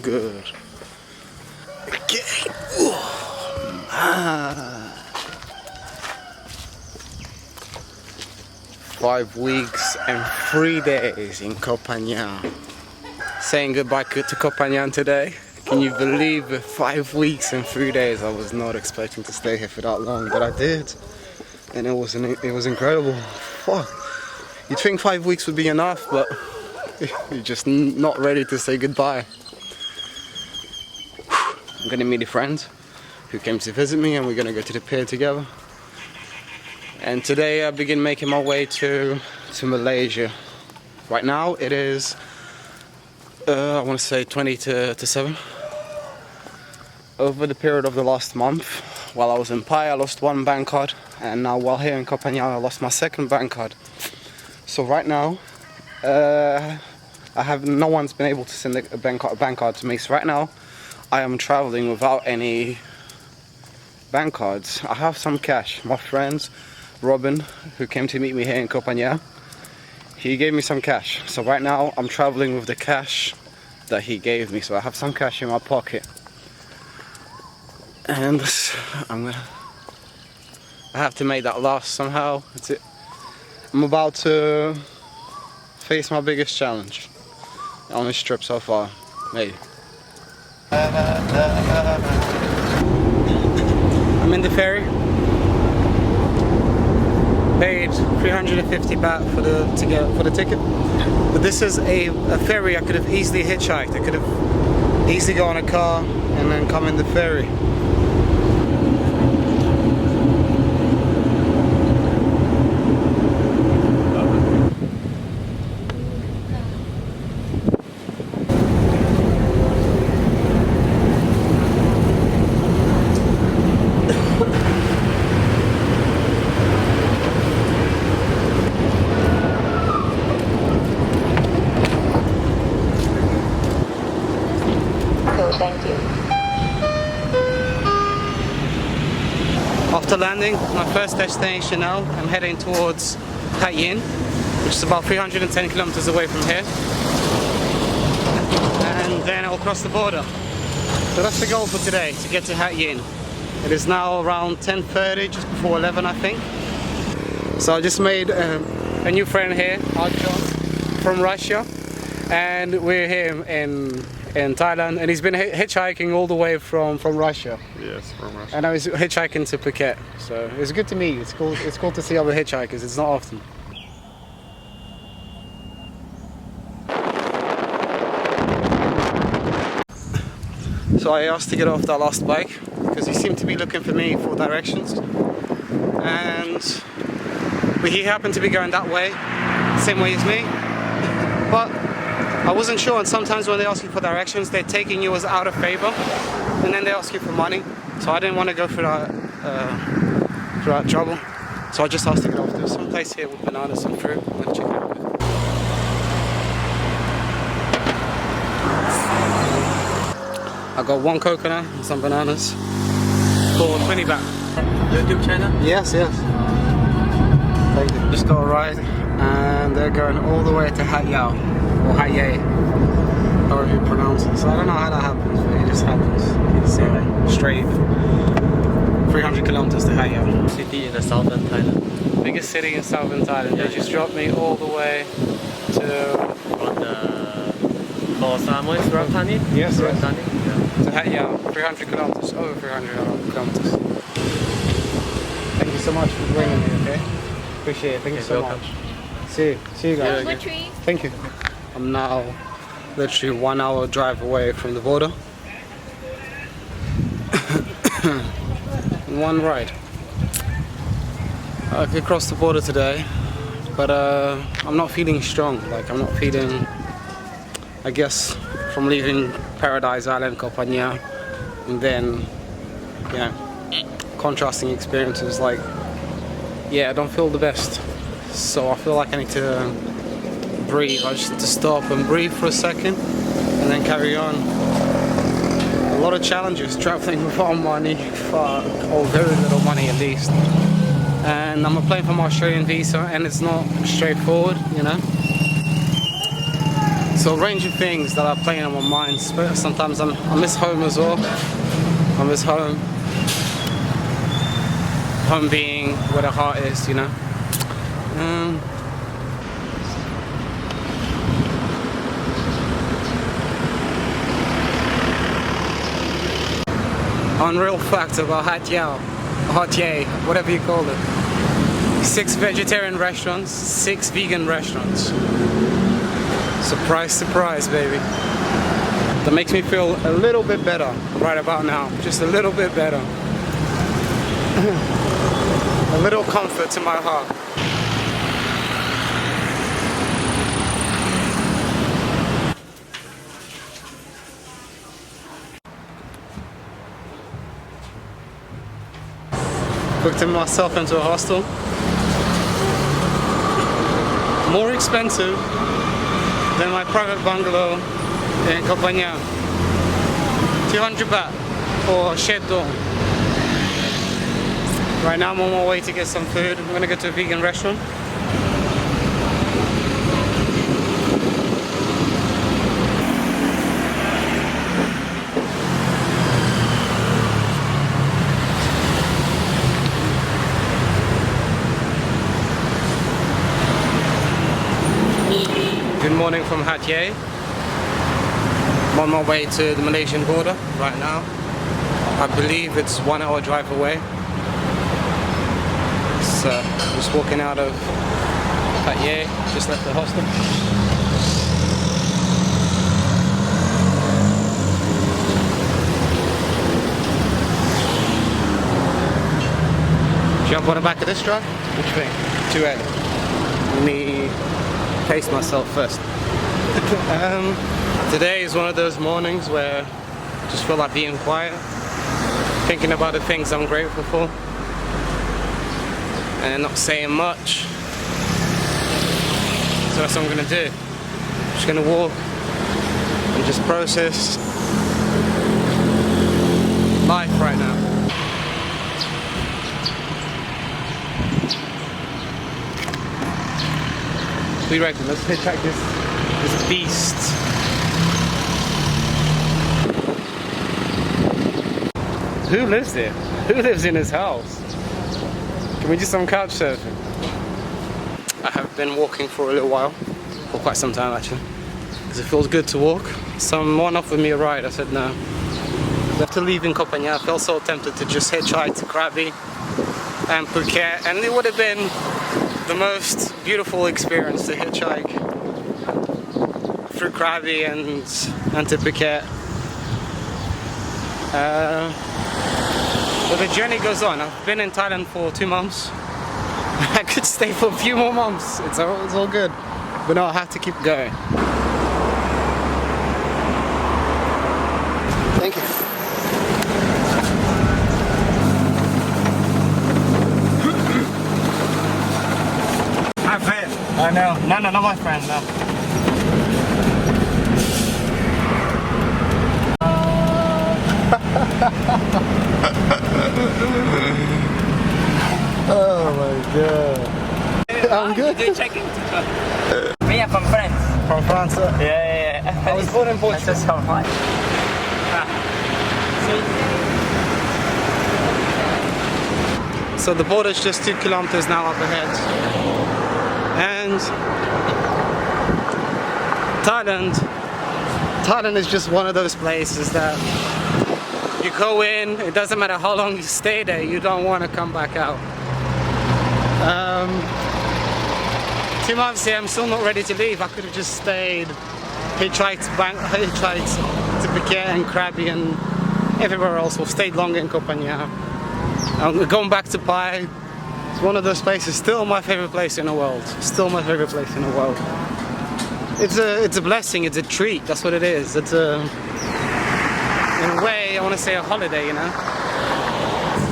good. Okay. Ooh, man. 5 weeks and 3 days in Koh Phangan. Saying goodbye to Koh Phangan today. Can you believe it? 5 weeks and 3 days. I was not expecting to stay here for that long, but I did. And it was incredible. Fuck. You'd think 5 weeks would be enough, but you're just not ready to say goodbye. I'm gonna meet a friend who came to visit me, and we're gonna go to the pier together. And today I begin making my way to Malaysia. Right now it is, I want to say 20 to 7. Over the period of the last month, while I was in Pai, I lost 1 bank card, and now while here in Koh Phangan, I lost my 2nd bank card. So right now, no one's been able to send a bank card to me. So right now, I am traveling without any bank cards. I have some cash. My friend Robin, who came to meet me here in Koh Phangan, he gave me some cash. So right now, I'm traveling with the cash that he gave me. So I have some cash in my pocket. And I have to make that last somehow. That's it. I'm about to face my biggest challenge on this trip so far, maybe. I'm in the ferry. Paid 350 baht for the ticket. But this is a ferry I could have easily hitchhiked. I could have easily go on a car and then come in the ferry. Thank you. After landing, my first destination now, I'm heading towards Hat Yai, which is about 310 kilometers away from here. And then I'll cross the border. So that's the goal for today, to get to Hat Yai. It is now around 10:30, just before 11 I think. So I just made a new friend here, John, from Russia. And we're here in Thailand, and he's been hitchhiking all the way from Russia. Yes, from Russia. And I was hitchhiking to Phuket, so it's good to meet you. It's cool to see other hitchhikers. It's not often. So I asked to get off that last bike because he seemed to be looking for me for directions, and he happened to be going that way, same way as me, but I wasn't sure. And sometimes when they ask you for directions, they're taking you as out of favor, and then they ask you for money. So I didn't want to go through that trouble. So I just asked to get off. There's some place here with bananas and fruit. Let's check it out. I got 1 coconut and some bananas for 20 baht. YouTube channel? Yes. Thank you. Just got a ride, and they're going all the way to Hat Yai, or Hat Yai, however you pronounce it. So I don't know how that happens, but it just happens. It's straight 300 kilometers to Hat Yai. City in the southern Thailand. Biggest city in southern Thailand. Yeah, They just dropped me all the way to... On the Lor Samoy, Surathani? Yes. Surathani, yeah. To Hat Yai, 300 kilometers, over 300 kilometers. Thank you so much for bringing me, okay? Appreciate it, thank you so welcome. much. See you guys. Thank you. I'm now literally 1 hour drive away from the border. One ride. I could cross the border today, but I'm not feeling strong. Like, I'm not feeling, I guess, from leaving Paradise Island, Koh Phangan, and then, you know, contrasting experiences, like, yeah, I don't feel the best. So I feel like I need to breathe. I just need to stop and breathe for a second and then carry on. A lot of challenges traveling without money, or very little money at least. And I'm applying for my Australian visa, and it's not straightforward, you know. So a range of things that are playing on my mind. Sometimes I miss home as well. I miss home. Home being where the heart is, you know. Unreal fact about Hatye, whatever you call it. 6 vegetarian restaurants, 6 vegan restaurants. Surprise, surprise, baby. That makes me feel a little bit better right about now. Just a little bit better. A little comfort to my heart. Booked myself into a hostel. More expensive than my private bungalow in Koh Phangan. 200 baht for shared dorm. Right now I'm on my way to get some food. I'm gonna go to a vegan restaurant. Good morning from Hatye. I'm on my way to the Malaysian border right now. I believe it's 1 hour drive away. So just walking out of Hatye, just left the hostel. Jump on the back of this truck? Which thing? 2N. Let me pace myself first. Today is one of those mornings where I just feel like being quiet, thinking about the things I'm grateful for, and not saying much. So that's what I'm gonna do. I'm just gonna walk and just process life right now. We reckon, let's hitchhike this beast. Who lives there? Who lives in his house? Can we do some couch surfing? I have been walking for a little while, for quite some time actually, because it feels good to walk. Someone offered me a ride, I said no. After leaving Koh Phangan, I felt so tempted to just hitchhike to Krabi and Phuket, and it would have been the most beautiful experience to hitchhike through Krabi and to Phuket. But the journey goes on. I've been in Thailand for 2 months. I could stay for a few more months. It's all good. But no, I have to keep going. Thank you. My friend. I know. No, not my friend, no. Oh my god. I'm good. You checking? Me, I'm from France. From France? Yeah. I was born in Portugal. That's so much. So the border's just 2 kilometers now up ahead. And Thailand is just one of those places that you go in, it doesn't matter how long you stay there, you don't want to come back out. 2 months here, I'm still not ready to leave. I could have just stayed, hitchhiked to Phuket and Krabi and everywhere else, or stayed longer in Koh Phangan. I'm going back to Pai. It's one of those places, still my favorite place in the world. Still my favorite place in the world. It's a blessing, it's a treat, that's what it is. It's in a way, I want to say a holiday, you know?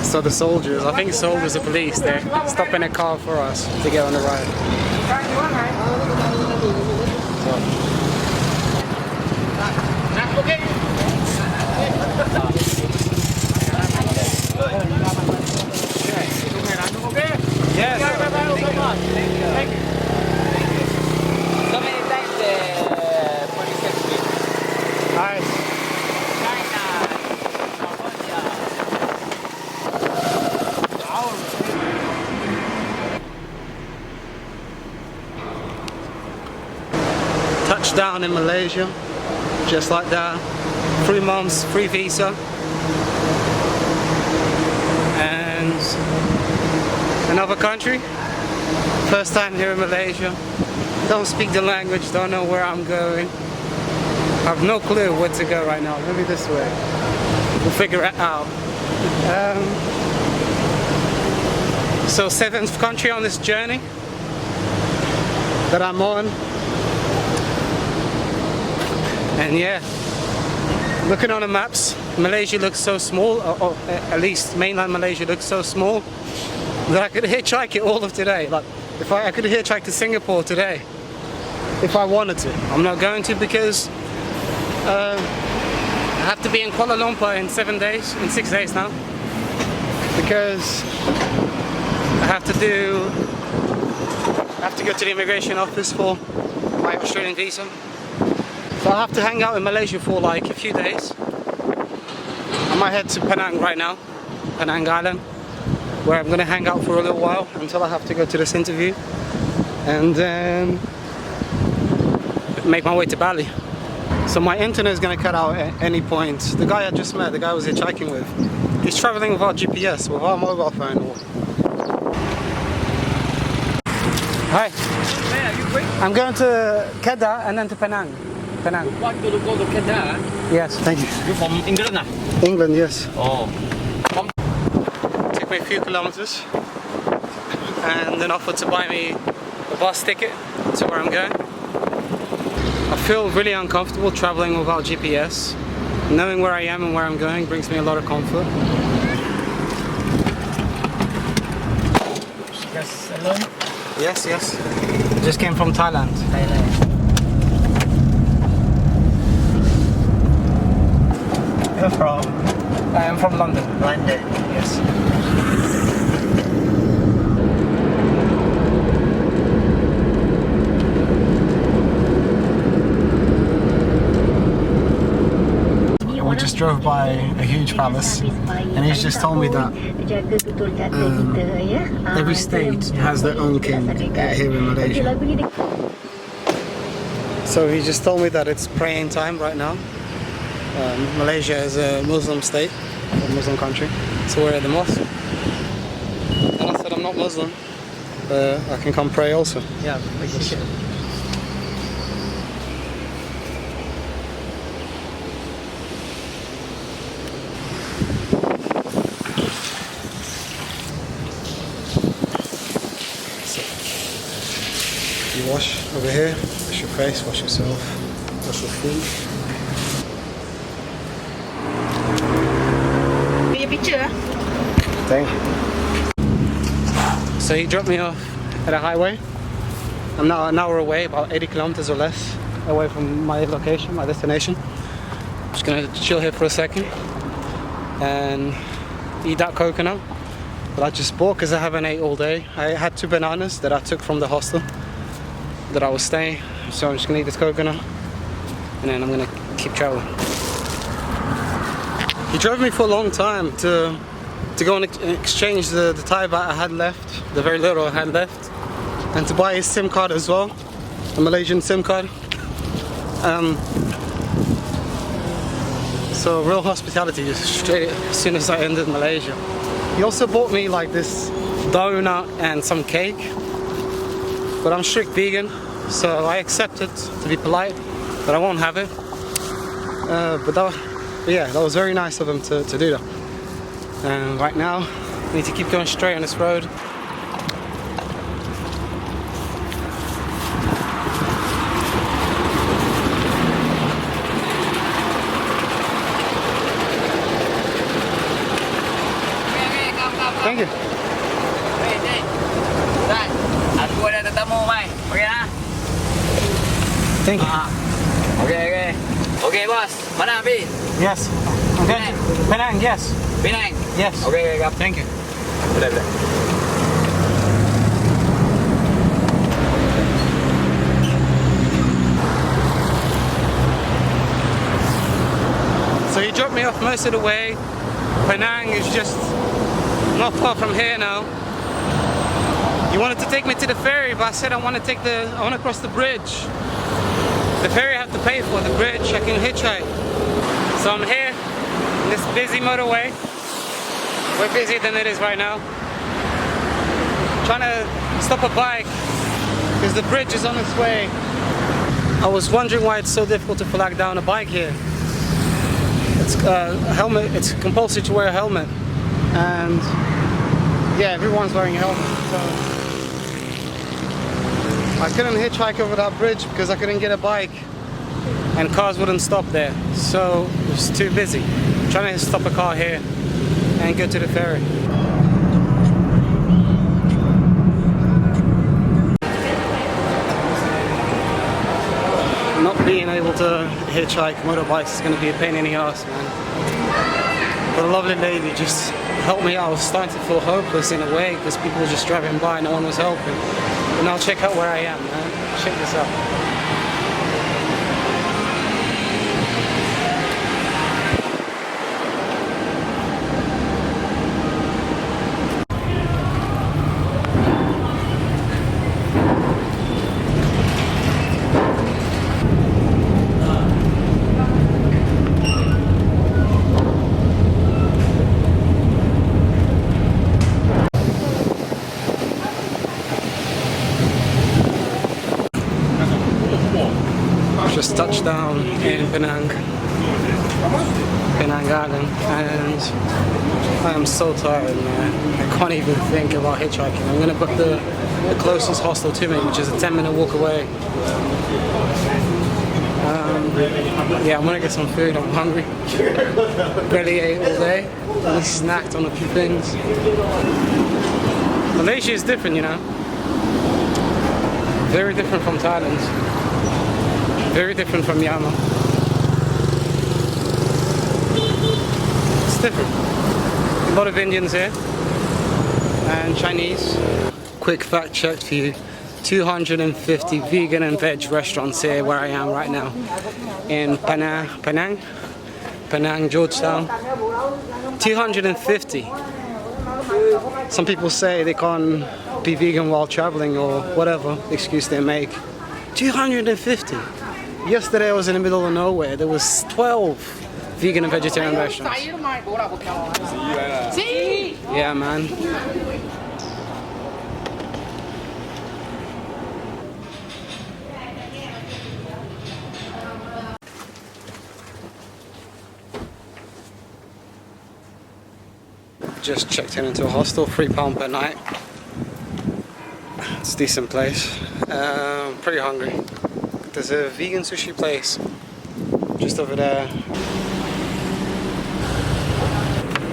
So the soldiers, I think soldiers or police, they're stopping a car for us to get on the ride. Yes. So many times the touched down in Malaysia, just like that. 3 months, free visa. And another country. First time here in Malaysia. Don't speak the language, don't know where I'm going. I have no clue where to go right now. Maybe this way. We'll figure it out. So 7th country on this journey that I'm on. And yeah, looking on the maps, Malaysia looks so small, or at least mainland Malaysia looks so small, that I could hitchhike it all of today. Like, if I could hitchhike to Singapore today, if I wanted to. I'm not going to because I have to be in Kuala Lumpur in 6 days now. Because I have to go to the immigration office for my Australian visa. So I have to hang out in Malaysia for like a few days. I might head to Penang right now, Penang Island, where I'm gonna hang out for a little while until I have to go to this interview, and then make my way to Bali. So my internet is gonna cut out at any point. The guy I just met, the guy I was hitchhiking with, he's traveling without GPS, without mobile phone. Hi. Where are you going? I'm going to Kedah and then to Penang. Penang. Want to go to Kedah? Yes, thank you. You from England? England, yes. Oh. Took me a few kilometers and then offered to buy me a bus ticket to where I'm going. I feel really uncomfortable traveling without GPS. Knowing where I am and where I'm going brings me a lot of comfort. Just alone? Yes, yes. Just came from Thailand. You're from I am from London. London. Yes. We just drove by a huge palace, and he's just told me that every state has their own king here in Malaysia. So he just told me that it's praying time right now. Malaysia is a Muslim state, a Muslim country, so we're at the mosque. And I said I'm not Muslim, but I can come pray also. Yeah, You wash over here, wash your face, wash yourself, wash your feet. Your picture? Thank you. So he dropped me off at a highway. I'm now an hour away, about 80 kilometers or less away from my location, my destination. I'm just gonna chill here for a second and eat that coconut that I just bought because I haven't ate all day. I had 2 bananas that I took from the hostel that I was staying, so I'm just gonna eat this coconut and then I'm gonna keep traveling. He drove me for a long time to go and exchange the Thai baht I had left, the very little I had left, and to buy his SIM card as well, a Malaysian SIM card. So real hospitality straight as soon as I ended Malaysia. He also bought me like this donut and some cake, but I'm strict vegan, so I accepted to be polite, but I won't have it. But that was very nice of him to do that. And right now, I need to keep going straight on this road. Thank you. Dan, aku ada tetamu, Mai. Okey lah. Thank you. Okey. Okey, bos. Mana Abi? Yes. Okay. Penang, yes. Penang. Yes. Okey, kap. Thank you. Boleh. So he dropped me off most of the way. Penang is just not far from here now. He wanted to take me to the ferry, but I said I want to cross the bridge. The ferry I have to pay for, the bridge I can hitchhike. So I'm here in this busy motorway. Way busier than it is right now. Trying to stop a bike because the bridge is on its way. I was wondering why it's so difficult to flag down a bike here. It's a helmet. It's compulsory to wear a helmet, and yeah, everyone's wearing a helmet. So I couldn't hitchhike over that bridge because I couldn't get a bike, and cars wouldn't stop there. So it was too busy. I'm trying to stop a car here and go to the ferry. Not being able to hitchhike motorbikes is going to be a pain in the ass, man. But a lovely lady just helped me out. I was starting to feel hopeless in a way because people were just driving by, no one was helping. But now check out where I am, man. Check this out. Just touched down in Penang Island, and I am so tired, man. I can't even think about hitchhiking. I'm gonna book the closest hostel to me, which is a 10-minute walk away. Yeah, I'm gonna get some food. I'm hungry. Barely ate all day. Only snacked on a few things. Malaysia is different, you know. Very different from Thailand. Very different from Myanmar. It's different. A lot of Indians here and Chinese. Quick fact check for you. 250 vegan and veg restaurants here where I am right now in Penang, Georgetown. 250. Some people say they can't be vegan while traveling or whatever excuse they make. 250. Yesterday I was in the middle of nowhere. There was 12 vegan and vegetarian restaurants. Yeah, man. Just checked into a hostel, £3 per night. It's a decent place. Pretty hungry. There's a vegan sushi place just over there.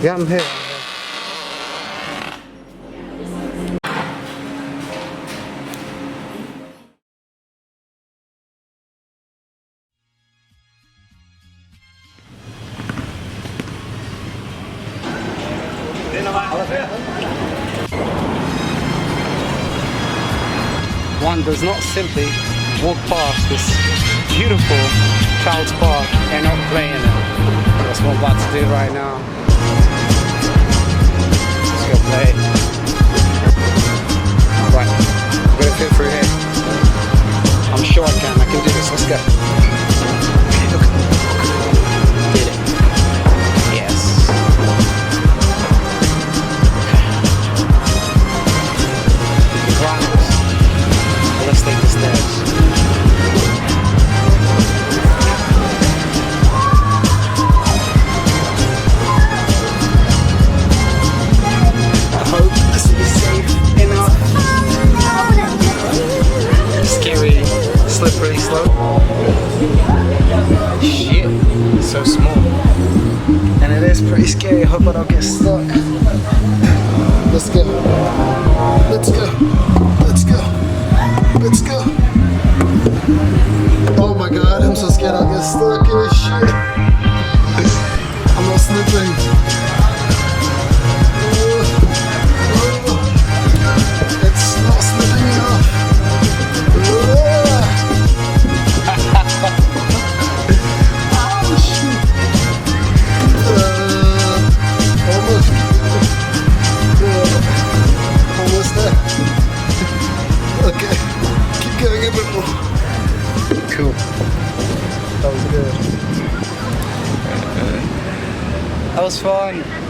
Yeah, I'm here. One does not simply walk past this beautiful child's park and not play in it. That's what I'm about to do right now. Let's go play. Right, I'm gonna fit through here. I'm sure I can do this, let's go. Okay, look. Did it. Yes. Okay. Climb this. Let's take the stairs. I hope this will be safe enough. Scary, slippery slope. Shit, it's so small. And it is pretty scary. I hope I don't get stuck. Let's go. Let's go. Let's go. Let's go. Oh my god, I'm so scared I'll get stuck in this shit. I'm not slipping. It's not slipping enough. Oh shit. Almost there. Okay. Keep going a bit more. Cool. That was good. That was fun.